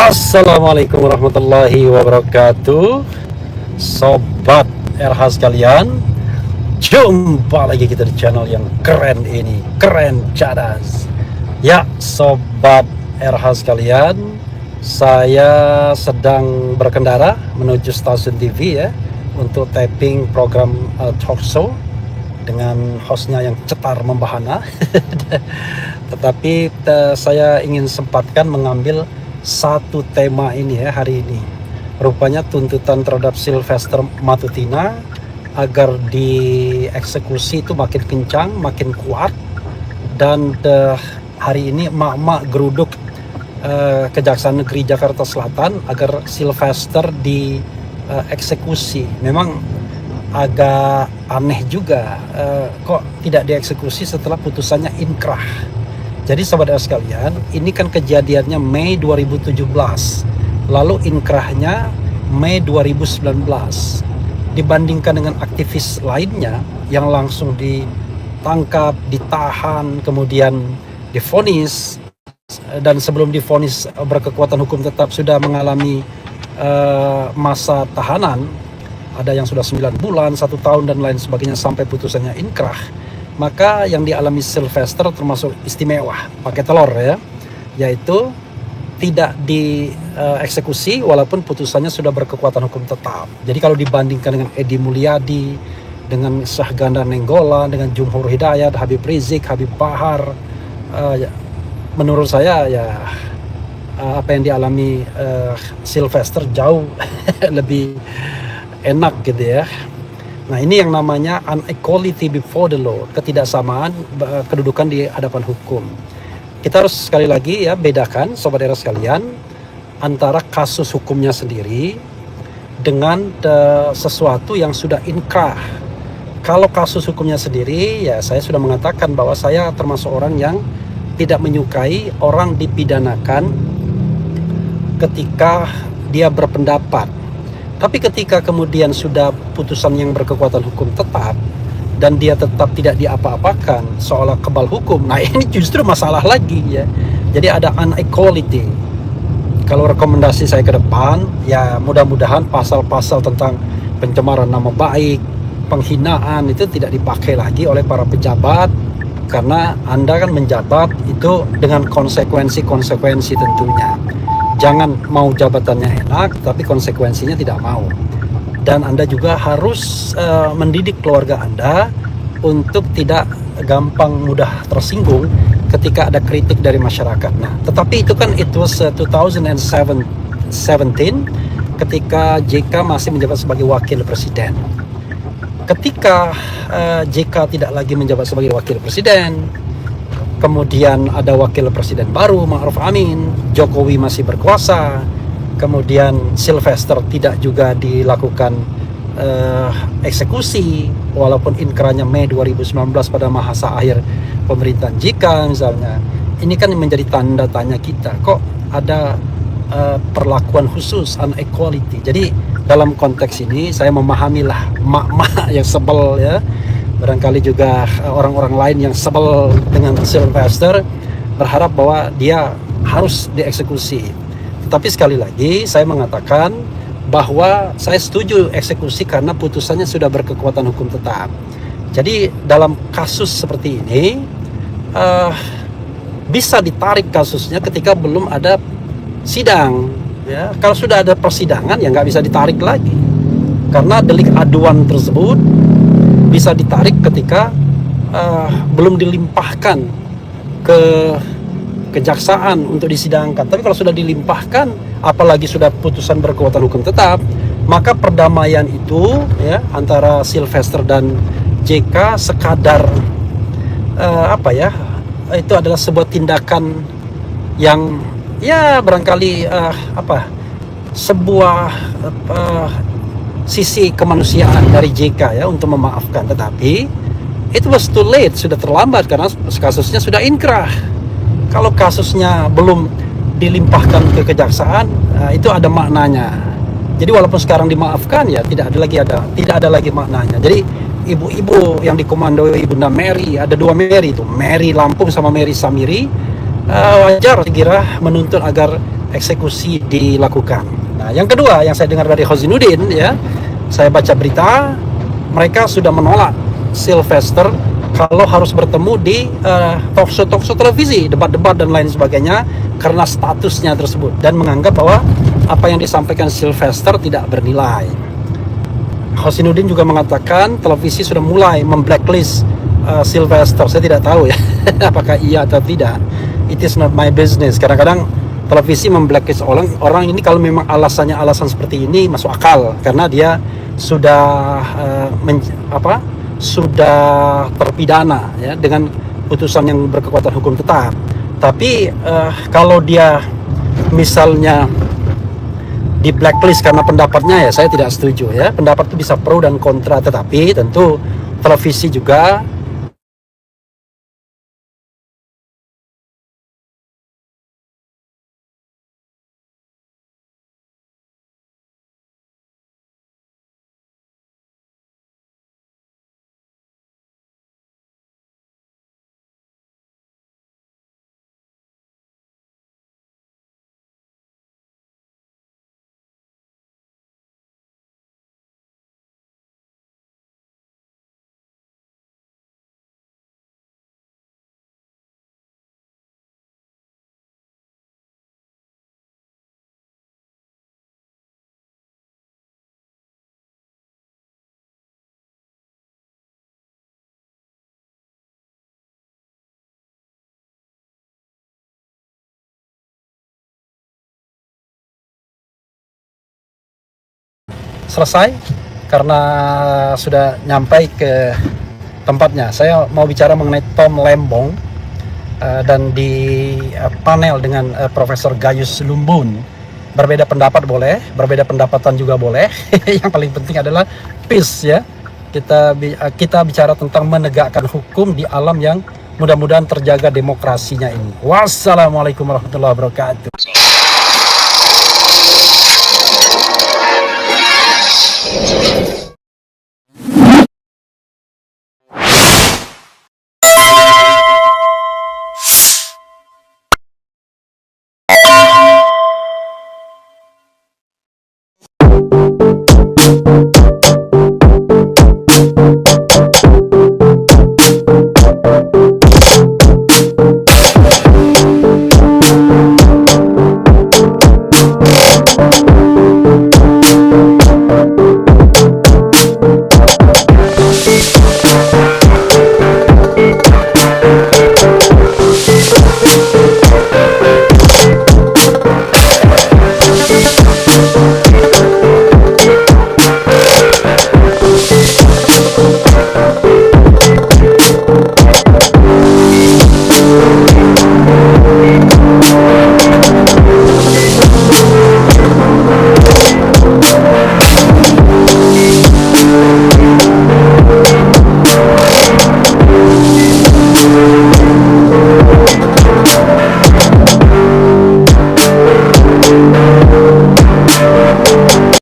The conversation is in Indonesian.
Assalamualaikum warahmatullahi wabarakatuh. Sobat RH sekalian, jumpa lagi kita di channel yang keren ini, keren cadas. Ya, Sobat RH sekalian, saya sedang berkendara menuju stasiun TV ya, untuk taping program talk show dengan hostnya yang cetar membahana. Tetapi saya ingin sempatkan mengambil satu tema ini ya hari ini. Rupanya tuntutan terhadap Sylvester Matutina agar dieksekusi itu makin kencang, makin kuat. Dan hari ini emak-emak geruduk Kejaksaan Negeri Jakarta Selatan agar Sylvester dieksekusi. Memang agak aneh juga, kok tidak dieksekusi setelah putusannya inkrah. Jadi sahabat sekalian, ini kan kejadiannya Mei 2017, lalu inkrahnya Mei 2019. Dibandingkan dengan aktivis lainnya yang langsung ditangkap, ditahan, kemudian divonis, dan sebelum divonis berkekuatan hukum tetap sudah mengalami masa tahanan, ada yang sudah 9 bulan, 1 tahun dan lain sebagainya sampai putusannya inkrah. Maka yang dialami Sylvester termasuk istimewa, pakai telur ya, yaitu tidak dieksekusi walaupun putusannya sudah berkekuatan hukum tetap. Jadi kalau dibandingkan dengan Edi Mulyadi, dengan Syahganda Nainggolan, dengan Jumhur Hidayat, Habib Rizik, Habib Bahar, menurut saya ya apa yang dialami Sylvester jauh lebih enak gitu ya. Nah, ini yang namanya unequality before the law, ketidaksamaan kedudukan di hadapan hukum. Kita harus sekali lagi ya bedakan sobat era sekalian antara kasus hukumnya sendiri dengan sesuatu yang sudah inkrah. Kalau kasus hukumnya sendiri ya saya sudah mengatakan bahwa saya termasuk orang yang tidak menyukai orang dipidanakan ketika dia berpendapat. Tapi ketika kemudian sudah putusan yang berkekuatan hukum tetap dan dia tetap tidak diapa-apakan seolah kebal hukum, nah ini justru masalah lagi ya. Jadi ada unequality. Kalau rekomendasi saya ke depan ya mudah-mudahan pasal-pasal tentang pencemaran nama baik, penghinaan itu tidak dipakai lagi oleh para pejabat, karena Anda kan menjabat itu dengan konsekuensi-konsekuensi tentunya. Jangan mau jabatannya enak, tapi konsekuensinya tidak mau. Dan Anda juga harus mendidik keluarga Anda untuk tidak gampang mudah tersinggung ketika ada kritik dari masyarakat. Nah, tetapi itu kan it was 2017 ketika JK masih menjabat sebagai wakil presiden. Ketika JK tidak lagi menjabat sebagai wakil presiden, kemudian ada wakil presiden baru, Ma'ruf Amin, Jokowi masih berkuasa, kemudian Sylvester tidak juga dilakukan eksekusi, walaupun inkrahnya Mei 2019 pada masa akhir pemerintahan JK misalnya. Ini kan menjadi tanda tanya kita, kok ada perlakuan khusus, unequality. Jadi dalam konteks ini saya memahamilah mak-mak yang sebel ya, barangkali juga orang-orang lain yang sebel dengan Sylvester berharap bahwa dia harus dieksekusi. Tetapi sekali lagi saya mengatakan bahwa saya setuju eksekusi karena putusannya sudah berkekuatan hukum tetap. Jadi dalam kasus seperti ini bisa ditarik kasusnya ketika belum ada sidang ya. Kalau sudah ada persidangan ya nggak bisa ditarik lagi, karena delik aduan tersebut bisa ditarik ketika belum dilimpahkan ke kejaksaan untuk disidangkan. Tapi kalau sudah dilimpahkan, apalagi sudah putusan berkekuatan hukum tetap, maka perdamaian itu ya antara Sylvester dan JK sekadar itu adalah sebuah tindakan yang ya barangkali sebuah sisi kemanusiaan dari JK ya untuk memaafkan. Tetapi it was too late, sudah terlambat karena kasusnya sudah inkrah. Kalau kasusnya belum dilimpahkan ke kejaksaan, itu ada maknanya. Jadi walaupun sekarang dimaafkan ya tidak ada lagi maknanya. Jadi ibu-ibu yang dikomandoi Ibunda Mary, ada 2 Mary itu, Mary Lampung sama Mary Samiri, wajar kira menuntut agar eksekusi dilakukan. Nah, yang kedua yang saya dengar dari Hozainuddin, ya, saya baca berita mereka sudah menolak Sylvester kalau harus bertemu di talkshow televisi, debat-debat dan lain sebagainya karena statusnya tersebut, dan menganggap bahwa apa yang disampaikan Sylvester tidak bernilai. Hozainuddin juga mengatakan televisi sudah mulai memblacklist Sylvester. Saya tidak tahu ya apakah iya atau tidak. It is not my business. Kadang-kadang televisi memblacklist orang ini kalau memang alasannya alasan seperti ini masuk akal, karena dia sudah sudah terpidana ya dengan putusan yang berkekuatan hukum tetap. Tapi kalau dia misalnya di blacklist karena pendapatnya, ya saya tidak setuju ya. Pendapat itu bisa pro dan kontra, tetapi tentu televisi juga selesai karena sudah nyampai ke tempatnya. Saya mau bicara mengenai Tom Lembong dan di panel dengan Profesor Gayus Lumbun. Berbeda pendapat boleh, berbeda pendapatan juga boleh. Yang paling penting adalah peace ya. Kita bicara tentang menegakkan hukum di alam yang mudah-mudahan terjaga demokrasinya ini. Wassalamualaikum warahmatullahi wabarakatuh.